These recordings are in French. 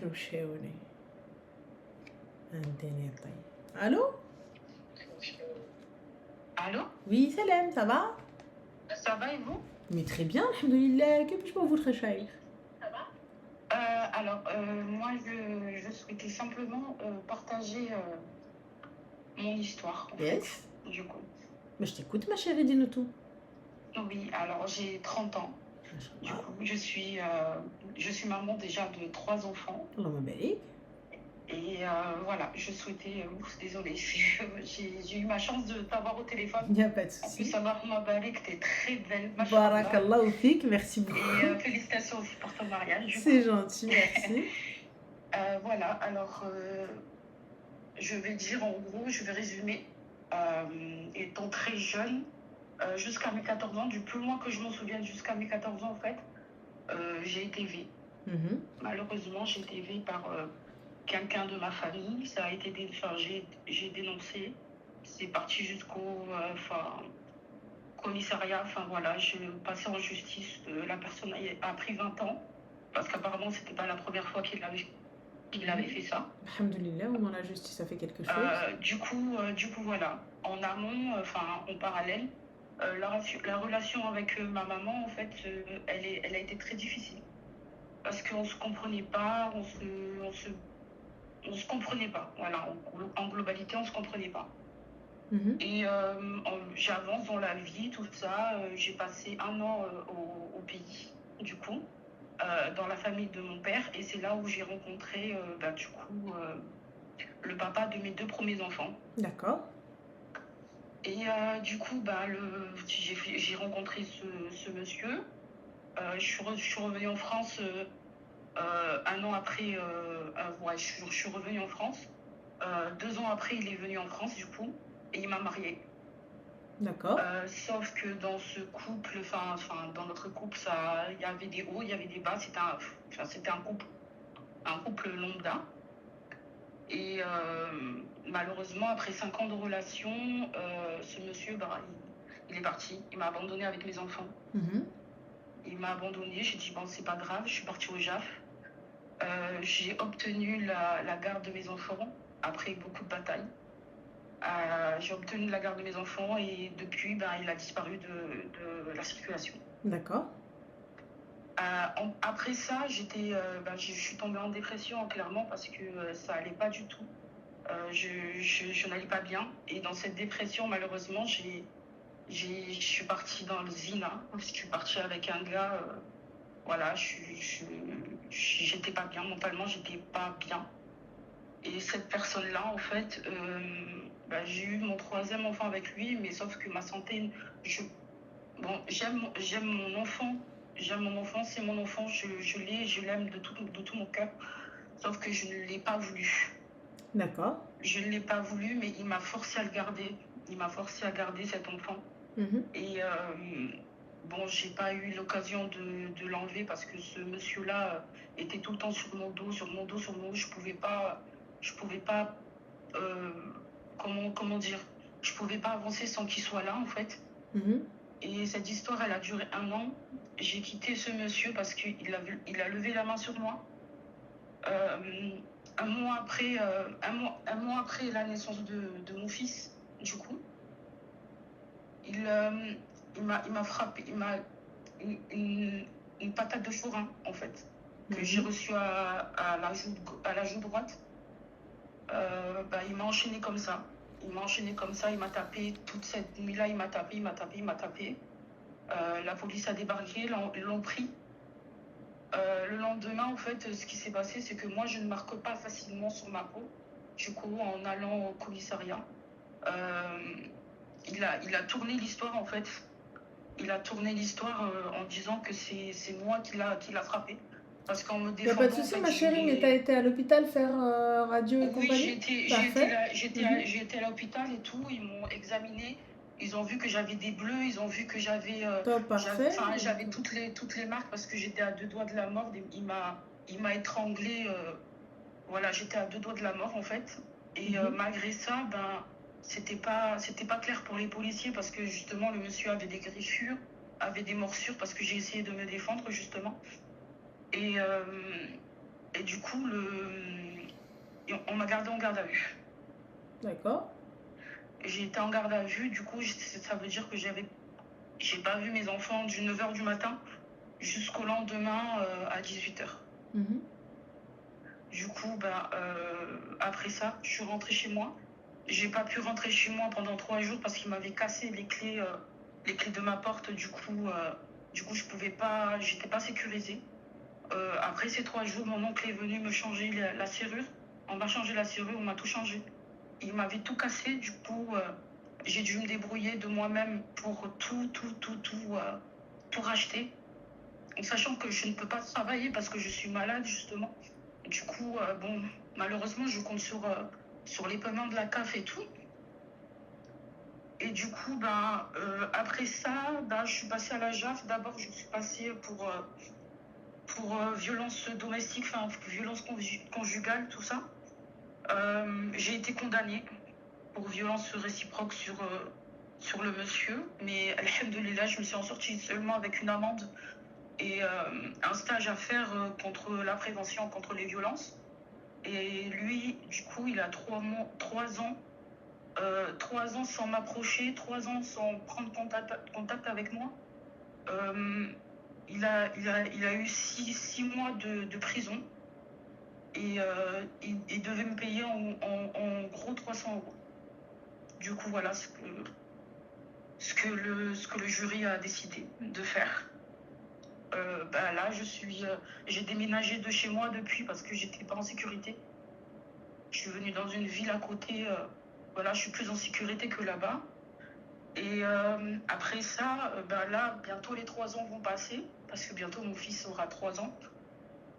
كروشيوني عندنا طيب. Allô? Allô? Oui, salam, ça va? Ça va et vous? Mais très bien, alhamdoulilah. Que puis-je pour vous, très cher? Moi, je souhaitais simplement partager mon histoire, en Yes. fait, du coup. Mais je t'écoute, ma chérie, dis-nous tout. Oui, alors j'ai 30 ans. Du coup, je suis maman déjà de 3 enfants. Allahumma barik. Et voilà, je souhaitais... désolée, j'ai eu ma chance de t'avoir au téléphone. Il n'y a pas de En plus, souci. Allahumma barik, t'es très belle. Mashallah. Barakallahu fik, merci beaucoup. Et félicitations aussi pour ton mariage. C'est gentil, merci. Voilà, alors je vais dire en gros, je vais résumer. Étant très jeune, jusqu'à mes 14 ans, du plus loin que je m'en souvienne, jusqu'à mes 14 ans en fait, j'ai été élevée. Malheureusement, j'ai été élevée par quelqu'un de ma famille. Ça a été j'ai dénoncé. C'est parti jusqu'au commissariat. Enfin voilà, je passais en justice. La personne a pris 20 ans parce qu'apparemment c'était pas la première fois qu'il avait fait ça. Alhamdoulilah, au moins la justice a fait quelque chose. Du coup, voilà. En amont, en parallèle, la relation avec ma maman, en fait, elle a été très difficile. Parce qu'on se comprenait pas, on se comprenait pas. Voilà, en globalité, on se comprenait pas. Et j'avance dans la vie, tout ça. J'ai passé 1 an au pays, du coup, dans la famille de mon père. Et c'est là où j'ai rencontré, le papa de mes 2 premiers enfants. D'accord. Et du coup, j'ai rencontré ce monsieur. Je suis revenue en France 1 an après. Je suis revenue en France. 2 ans après, il est venu en France, du coup, et il m'a mariée. D'accord. Sauf que dans ce couple, dans notre couple, il y avait des hauts, il y avait des bas. C'était un couple lambda. Et malheureusement, après 5 ans de relation, ce monsieur, il est parti. Il m'a abandonnée avec mes enfants. Il m'a abandonnée. J'ai dit, bon, c'est pas grave. Je suis partie au JAF. J'ai obtenu la garde de mes enfants après beaucoup de batailles. J'ai obtenu la garde de mes enfants et depuis, il a disparu de la circulation. D'accord. Après ça, je suis tombée en dépression, clairement, parce que ça allait pas du tout. Je n'allais pas bien. Et dans cette dépression, malheureusement, je suis partie dans le zina. Je suis partie avec un gars. Voilà, j'étais pas bien. Mentalement, j'étais pas bien. Et cette personne-là, en fait, j'ai eu mon 3e enfant avec lui, mais sauf que ma santé... j'aime mon enfant. J'aime mon enfant, c'est mon enfant. Je l'aime de tout mon cœur. Sauf que je ne l'ai pas voulu. D'accord. Je ne l'ai pas voulu, mais il m'a forcé à le garder. Il m'a forcé à garder cet enfant. Et j'ai pas eu l'occasion de l'enlever parce que ce monsieur-là était tout le temps sur mon dos. Je pouvais pas comment dire, je pouvais pas avancer sans qu'il soit là, en fait. Et cette histoire, elle a duré 1 an. J'ai quitté ce monsieur parce qu'il a levé la main sur moi. Un mois après la naissance de mon fils, du coup, il m'a frappé, une patate de forain, en fait, que j'ai reçue à la joue droite. Il m'a enchaîné comme ça. Il m'a tapé toute cette nuit-là, il m'a tapé. La police a débarqué, l'ont pris. Le lendemain, en fait, ce qui s'est passé, c'est que moi, je ne marque pas facilement sur ma peau. Du coup, en allant au commissariat, il a tourné l'histoire, en fait. Il a tourné l'histoire en disant que c'est moi qui l'a frappé. Parce qu'en me défendant... Il n'y a pas de souci, ma chérie, mais t'as été à l'hôpital faire radio et compagnie? Oui, j'ai été à l'hôpital et tout. Ils m'ont examiné. Ils ont vu que j'avais des bleus. Ils ont vu que j'avais... j'avais toutes les marques parce que j'étais à 2 doigts de la mort. Il m'a étranglée. Voilà, j'étais à 2 doigts de la mort, en fait. Et malgré ça, c'était pas clair pour les policiers parce que, justement, le monsieur avait des griffures, avait des morsures parce que j'ai essayé de me défendre, justement. Et Et du coup, on m'a gardé en garde à vue. D'accord. J'ai été en garde à vue, du coup, ça veut dire que j'ai pas vu mes enfants du 9h du matin jusqu'au lendemain à 18h. Mhm. Du coup, après ça, je suis rentrée chez moi. J'ai pas pu rentrer chez moi pendant 3 jours parce qu'il m'avait cassé les clés de ma porte. Du coup, je pouvais pas, j'étais pas sécurisée. Après ces 3 jours, mon oncle est venu me changer la serrure. On m'a changé la serrure, on m'a tout changé. Il m'avait tout cassé, du coup, j'ai dû me débrouiller de moi-même pour tout racheter. En sachant que je ne peux pas travailler parce que je suis malade, justement. Du coup, malheureusement, je compte sur les paiements de la CAF et tout. Et du coup, après ça, je suis passée à la JAF. D'abord, je suis passée pour violence domestique, enfin violence conjugale, tout ça. J'ai été condamnée pour violence réciproque sur le monsieur. Mais alhamdoulilah, je me suis en sortie seulement avec une amende et un stage à faire contre la prévention contre les violences. Et lui, du coup, il a 3 ans, 3 ans sans m'approcher, 3 ans sans prendre contact avec moi. Il a eu 6 mois de prison et il devait me payer en gros 300 euros. Du coup, voilà ce que le jury a décidé de faire. Là, j'ai déménagé de chez moi depuis parce que j'étais pas en sécurité. Je suis venue dans une ville à côté. Voilà, je suis plus en sécurité que là-bas. Et après ça, là, bientôt les 3 ans vont passer parce que bientôt mon fils aura 3 ans.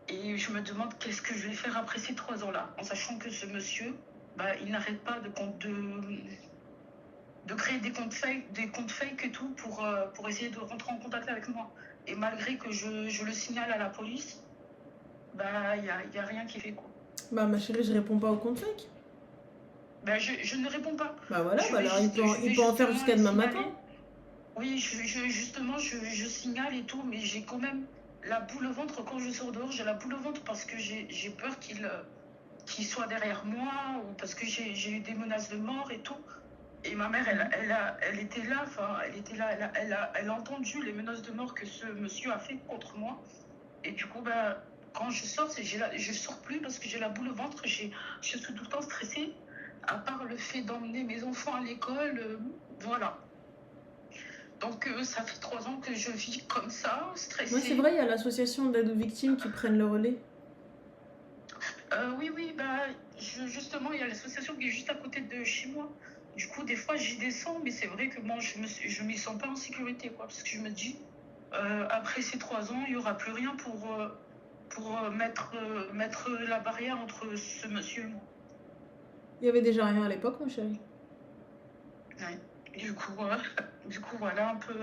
Et je me demande qu'est-ce que je vais faire après ces 3 ans-là, en sachant que ce monsieur, il n'arrête pas de créer des comptes fake et tout pour essayer de rentrer en contact avec moi. Et malgré que je le signale à la police, y a rien qui est fait, quoi. Ma chérie, je réponds pas au compte fake. Je ne réponds pas. Voilà, Je vais alors il je vais peut en faire justement jusqu'à les demain signaler. matin. Oui, justement, je signale et tout, mais j'ai quand même la boule au ventre quand je sors dehors. J'ai la boule au ventre parce que j'ai peur qu'il soit derrière moi ou parce que j'ai eu des menaces de mort et tout. Et ma mère, elle était là, elle a entendu les menaces de mort que ce monsieur a fait contre moi. Et du coup, quand je sors, je sors plus parce que j'ai la boule au ventre. Je suis tout le temps stressée, à part le fait d'emmener mes enfants à l'école. Voilà. Donc, ça fait 3 ans que je vis comme ça, stressée. Oui, c'est vrai, il y a l'association d'aide aux victimes qui prennent le relais. Oui, justement, il y a l'association qui est juste à côté de chez moi. Du coup, des fois, j'y descends, mais c'est vrai que moi, je m'y sens pas en sécurité, quoi, parce que je me dis, après ces 3 ans, il n'y aura plus rien pour mettre la barrière entre ce monsieur et moi. Il y avait déjà rien à l'époque, ma chérie. Ouais. Du coup, voilà un peu.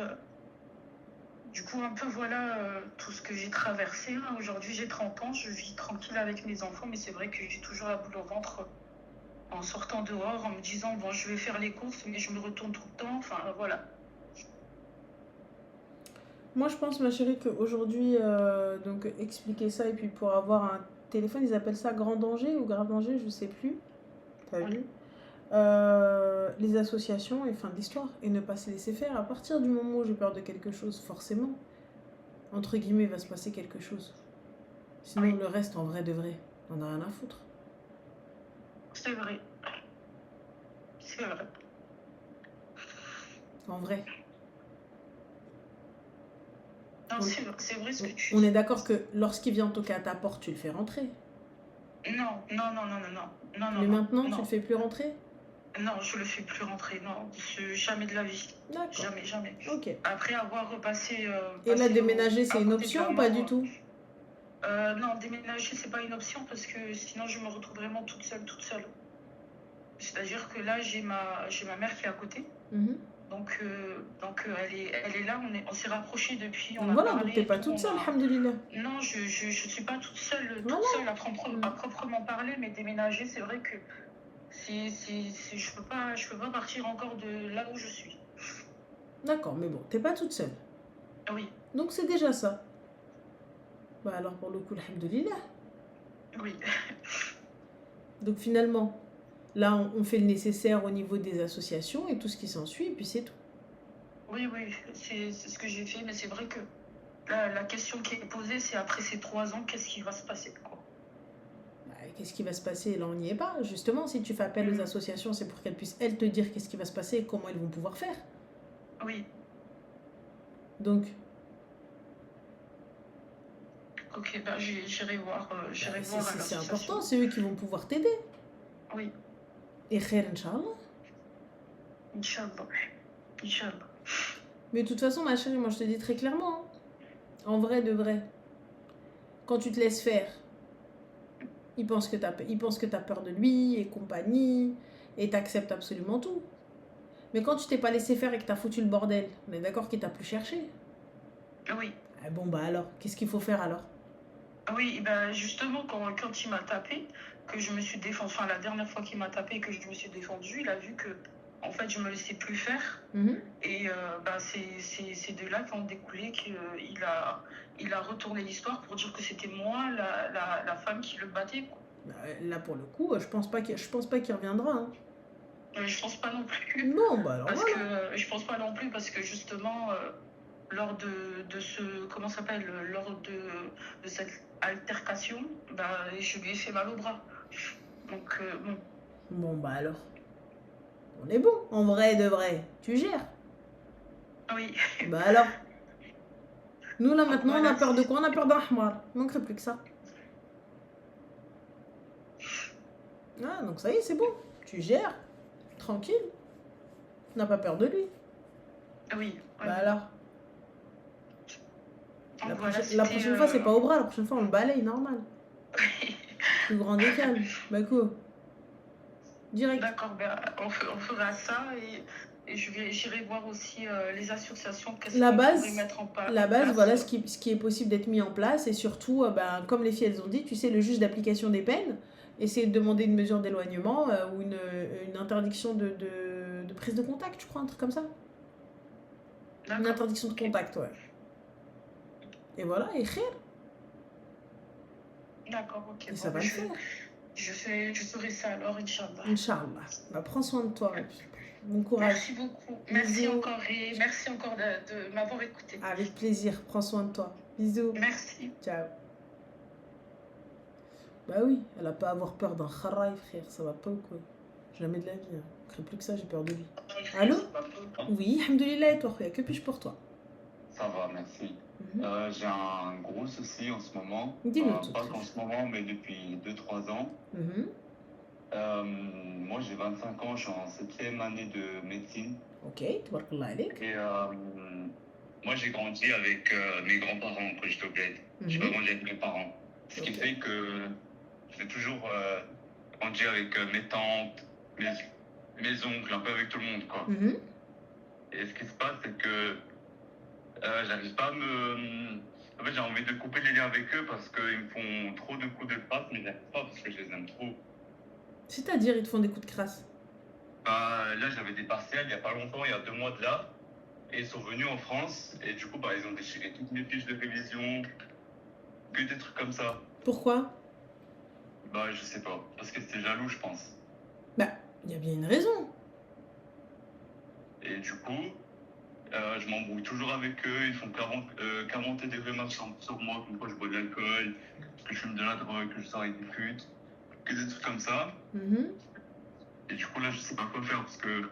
Voilà tout ce que j'ai traversé. Aujourd'hui, j'ai 30 ans, je vis tranquille avec mes enfants, mais c'est vrai que j'ai toujours la boule au ventre en sortant dehors, en me disant, bon, je vais faire les courses, mais je me retourne tout le temps. Enfin, voilà. Moi, je pense, ma chérie, qu'aujourd'hui, donc expliquer ça et puis pour avoir un téléphone, ils appellent ça grand danger ou grave danger, je sais plus. T'as Oui. vu les associations et fin de l'histoire et ne pas se laisser faire. À partir du moment où j'ai peur de quelque chose, forcément, entre guillemets, il va se passer quelque chose. Sinon, Oui. le reste, en vrai de vrai, on a rien à foutre. C'est vrai. C'est vrai. En vrai. Non, c'est vrai ce que tu On dis. est d'accord que lorsqu'il vient toquer à ta porte, tu le fais rentrer. Non. Mais maintenant, tu non. le fais plus rentrer. Non, je le fais plus rentrer. Non, jamais de la vie. D'accord. Jamais. Ok. Après avoir repassé. Et là, déménager, c'est une option ou pas du tout? Non, déménager, c'est pas une option parce que sinon je me retrouve vraiment toute seule. C'est-à-dire que là, j'ai ma mère qui est à côté. Mhm. Donc, elle est là, on s'est rapprochés depuis, on Donc a voilà, parlé. donc t'es pas toute seule, alhamdoulilah. Non, je suis pas toute seule Voilà. à proprement parler, mais déménager, c'est vrai que je peux pas partir encore de là où je suis. D'accord, mais bon, t'es pas toute seule. Oui. Donc c'est déjà ça. Alors pour le coup, alhamdoulilah. Oui, Donc finalement, là, on fait le nécessaire au niveau des associations et tout ce qui s'ensuit, et puis c'est tout. oui, oui, c'est ce que j'ai fait, mais c'est vrai que la question qui est posée, c'est après ces 3 ans, qu'est-ce qui va se passer, quoi. Bah, qu'est-ce qui va se passer? Là, on n'y est pas. Justement, si tu fais appel aux Mm. associations, c'est pour qu'elles puissent, elles, te dire qu'est-ce qui va se passer et comment elles vont pouvoir faire. Oui, Donc, ok, bah, bah, j'irai voir à c'est l'association. important, c'est eux qui vont pouvoir t'aider. Oui, Et khair, Inch'Allah. Inch'Allah. Inch'Allah. Mais de toute façon, ma chérie, moi je te dis très clairement, hein, en vrai de vrai, quand tu te laisses faire, il pense que t'as peur de lui et compagnie, et t'acceptes absolument tout. Mais quand tu t'es pas laissé faire et que t'as foutu le bordel, on est d'accord qu'il t'a plus cherché. Oui. Ah bon, bah alors, qu'est-ce qu'il faut faire alors? Oui, ben justement, quand il m'a tapé, que je me suis défendue, enfin la dernière fois qu'il m'a tapé et que je me suis défendue, il a vu que en fait je me laissais plus faire. Mhm. Et ben, c'est de là qu'en découlé qu'il a retourné l'histoire pour dire que c'était moi, la femme qui le battait, quoi. Bah, là, pour le coup, je pense pas qu'il reviendra. Hein. Je pense pas non plus. Non, bah alors Parce voilà. que je pense pas non plus parce que justement, lors de ce. Comment ça s'appelle? Lors de cette altercation, bah, je lui ai fait mal au bras. Donc, bon. Bon, bah alors, on est bon. En vrai de vrai, tu gères. Oui. Bah alors, nous là Donc maintenant, on a voilà. peur de quoi? On a peur d'un ahmar. Il manquerait plus que ça. Ah, donc ça y est, c'est bon. Tu gères. Tranquille. On n'a pas peur de lui. Oui. Oui. Bah alors, Donc voilà, la c'était. prochaine fois, c'est pas au bras. La prochaine fois, on le balaye, normal. Plus grand des calmes. Bah quoi? Direct. D'accord, ben, on fera ça et j'irai voir aussi les associations, qu'est-ce La qu'on pourrait base, mettre en la base, place. voilà ce qui est possible d'être mis en place. Et surtout, bah, comme les filles, elles ont dit, tu sais, le juge d'application des peines, essayer de demander une mesure d'éloignement ou une interdiction de prise de contact, je crois, un truc comme ça. Une D'accord. interdiction de Ok. contact, ouais. Et voilà, et khair. D'accord, ok. Et Bon, ça va ben, le faire. je ferai ça alors, Inch'Allah. Inch'Allah. Bah, prends soin de toi. Et puis, bon courage. Merci beaucoup. Merci Bisous. encore et merci encore de m'avoir écouté. Avec plaisir. Prends soin de toi. Bisous. Merci. Ciao. Bah oui, elle a pas à avoir peur d'un kharaï, frère. Ça va pas ou quoi? Jamais de la vie. Hein. Je plus que ça, j'ai peur de lui. Allô? Oui, alhamdoulilah, et toi, khoya, que puis-je pour toi? Ça va, merci. Mhm. J'ai un gros souci en ce moment. Dis-nous tout. Pas qu'en ce moment, mais depuis 2-3 ans. Mhm. Moi, j'ai 25 ans, je suis en 7e année de médecine. Ok, tabarakallah alik. Et moi, j'ai grandi avec mes grands-parents quand j'étais au bled. J'ai pas Mhm. grandi avec mes parents. Ce qui Ok. fait que j'ai toujours grandi avec mes tantes, mes oncles, un peu avec tout le monde, quoi. Mhm. Et ce qui se passe, c'est que j'arrive pas à me. En fait, j'ai envie de couper les liens avec eux parce qu'ils me font trop de coups de passe, mais j'arrive pas parce que je les aime trop. C'est-à-dire, ils te font des coups de crasse. Là, j'avais des partiels il y a pas longtemps, il y a 2 mois de là, et ils sont venus en France, et du coup, ils ont déchiré toutes mes fiches de révision, que des trucs comme ça. Pourquoi? Je sais pas, parce que c'était jaloux, je pense. Bah, il y a bien une raison. Et du coup, je m'embrouille toujours avec eux, ils font qu'inventer des remarques sur moi, comme quoi je bois de l'alcool, que je fume de la drogue, que je sors avec des putes, que des trucs comme ça. Mhm. Et du coup, là, je sais pas quoi faire parce que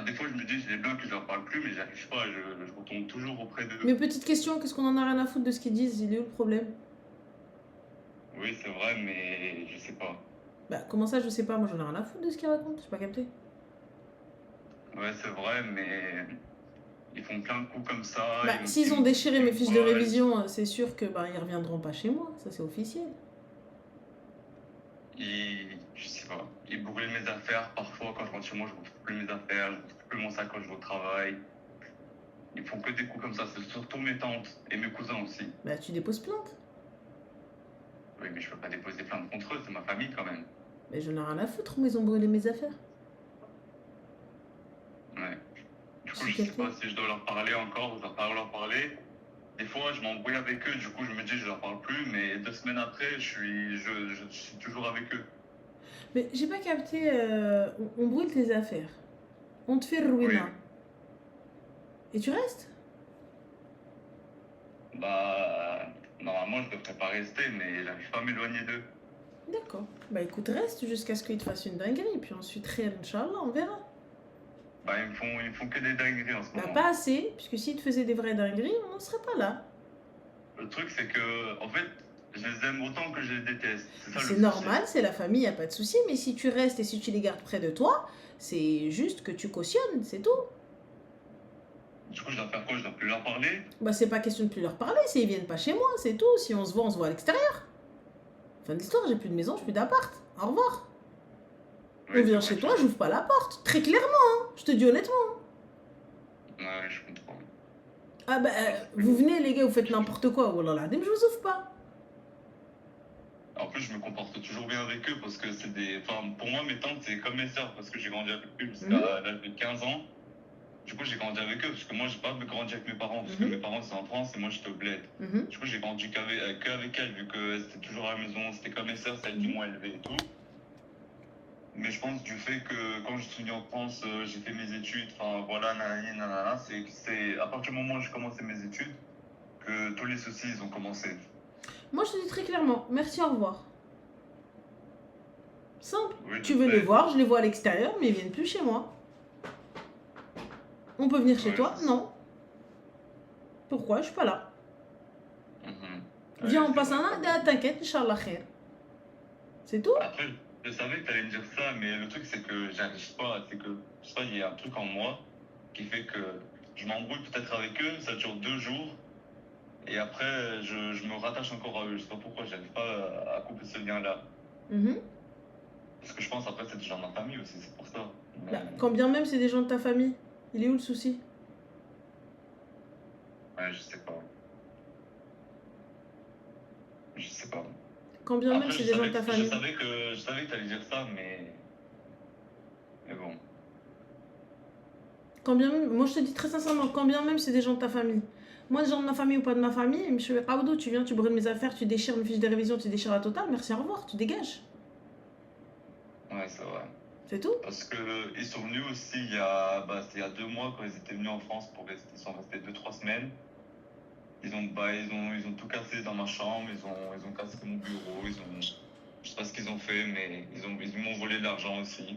des fois, je me dis, je les bloque, je leur parle plus, mais j'arrive pas, je retombe toujours auprès d'eux. Mais petite question, qu'est-ce qu'on en a rien à foutre de ce qu'ils disent? Il est où le problème? Oui, c'est vrai, mais je sais pas. Bah, comment ça, je sais pas, moi j'en ai rien à foutre de ce qu'ils racontent, j'ai pas capté. Ouais, c'est vrai, mais ils font plein de coups comme ça. Bah, s'ils ont déchiré mes fiches de révision, c'est sûr que ils reviendront pas chez moi, ça c'est officiel. Je sais pas, ils brûlent mes affaires. Parfois, quand je rentre chez moi, je retrouve plus mes affaires, je retrouve plus mon sac quand je vais au travail. Ils font que des coups comme ça, c'est surtout mes tantes et mes cousins aussi. Bah, tu déposes plainte. Oui, mais je peux pas déposer plainte contre eux, c'est ma famille quand même. Mais j'en ai rien à foutre, moi ils ont brûlé mes affaires. Ouais. Du coup, je sais pas si je dois leur parler encore ou je dois pas leur parler. des fois, je m'embrouille avec eux, du coup, je me dis, je leur parle plus, mais 2 semaines après, je suis toujours avec eux. Mais j'ai pas capté, on brûle tes affaires. On te fait Oui, ruina. Et tu restes? bah, normalement, je devrais pas rester, mais j'arrive pas à m'éloigner d'eux. D'accord. Bah écoute, reste jusqu'à ce qu'ils te fassent une dinguerie. Puis ensuite, rien, Inch'Allah, on verra. Bah, ils me font que des dingueries en ce Bah moment. pas assez, puisque s'ils te faisaient des vraies dingueries, on n'en serait pas là. Le truc, c'est que, en fait, je les aime autant que je les déteste. C'est ça le C'est souci. normal, c'est la famille, y a pas de souci. Mais si tu restes et si tu les gardes près de toi, c'est juste que tu cautionnes, c'est tout. Du coup, je dois faire quoi? Je dois plus leur parler? Bah c'est pas question de plus leur parler, c'est ils viennent pas chez moi, c'est tout. Si on se voit à l'extérieur. Fin de l'histoire, j'ai plus de maison, j'ai plus d'appart. Au revoir. Oui, On vient c'est chez vrai, toi, j'ouvre pas la porte. Très clairement, hein. Je te dis honnêtement. Ouais, je comprends. Ah bah, vous venez les gars, vous faites n'importe quoi. Wallah l'adem, je vous ouvre pas. En plus, je me comporte toujours bien avec eux parce que c'est des. Enfin, pour moi, mes tantes, c'est comme mes sœurs parce que j'ai grandi avec eux jusqu'à l'âge de 15 ans. Du coup, j'ai grandi avec eux parce que moi, j'ai pas grandi avec mes parents parce que mes parents, c'est en France et moi, j'étais au bled. Du coup, j'ai grandi qu'avec elles vu que c'était toujours à la maison, c'était comme mes sœurs, c'est elles qui m'ont élevé et tout. Mais je pense du fait que quand je suis venu en France, j'ai fait mes études, enfin voilà, nanani, nanana, c'est à partir du moment où j'ai commencé mes études que tous les soucis, ils ont commencé. Moi, je te dis très clairement, merci, au revoir. Simple. Oui, Tu je veux sais. les voir, je les vois à l'extérieur, mais ils viennent plus chez moi. On peut venir chez Ouais, toi? je sais. Non. Pourquoi? Je suis pas là. Mhm. Viens, Ouais, on c'est passe vrai, un ça. an, t'inquiète, Inch'Allah khair. C'est tout? Après, je savais que tu allais me dire ça, mais le truc, c'est que j'arrive pas. C'est que, je sais pas, il y a un truc en moi qui fait que je m'embrouille peut-être avec eux, ça dure 2 jours, et après, je me rattache encore à eux. Je sais pas pourquoi, j'arrive pas à couper ce lien-là. Mhm. Parce que je pense, après, c'est des gens de ma famille aussi, c'est pour ça. Bah, Mais, quand bien même c'est des gens de ta famille, il est où le souci? ouais, je sais pas. Je sais pas. Quand bien même Après, c'est des gens de ta je famille. savais que tu allais dire ça, mais bon. Quand bien même, moi je te dis très sincèrement, quand bien même c'est des gens de ta famille. Moi, des gens de ma famille ou pas de ma famille, monsieur Aoudo, tu viens, tu brûles mes affaires, tu déchires mes fiches de révision, tu déchires la totale, merci, au revoir, tu dégages. Ouais, c'est vrai. C'est tout? Parce que ils sont venus aussi c'était il y a 2 mois quand ils étaient venus en France pour rester. Ils sont restés 2, 3 semaines. Ils ont tout cassé dans ma chambre. Ils ont cassé mon bureau. Je sais pas ce qu'ils ont fait, mais ils m'ont volé de l'argent aussi.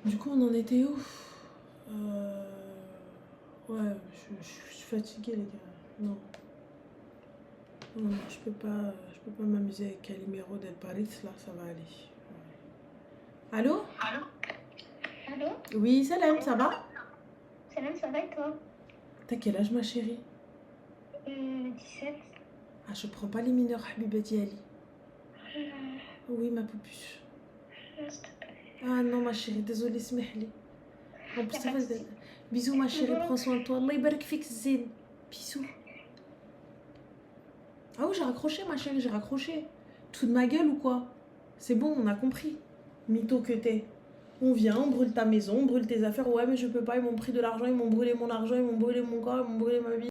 Du coup, on en était où? Ouais, je suis fatiguée, les gars. Non. Non, je peux pas m'amuser avec Calimero del Paris, là, ça va aller. Allô? Allô? Oui, Salem, ça va? Salam, ça va et toi? T'as quel âge, ma chérie? 17. Ah, je prends pas les mineurs, Habibati Ali. Oui, ma pupuche. Ah non, ma chérie, désolée, smehli. En plus, ça va. Bisous, ma chérie, prends soin de toi. Allah yabarak fik, Zin. Bisous. Ah oui, j'ai raccroché, ma chérie, j'ai raccroché. Tout de ma gueule ou quoi? C'est bon, on a compris. Mytho que t'es. On vient, on brûle ta maison, on brûle tes affaires. Ouais, mais je peux pas, ils m'ont pris de l'argent, ils m'ont brûlé mon argent, ils m'ont brûlé mon corps, ils m'ont brûlé ma vie.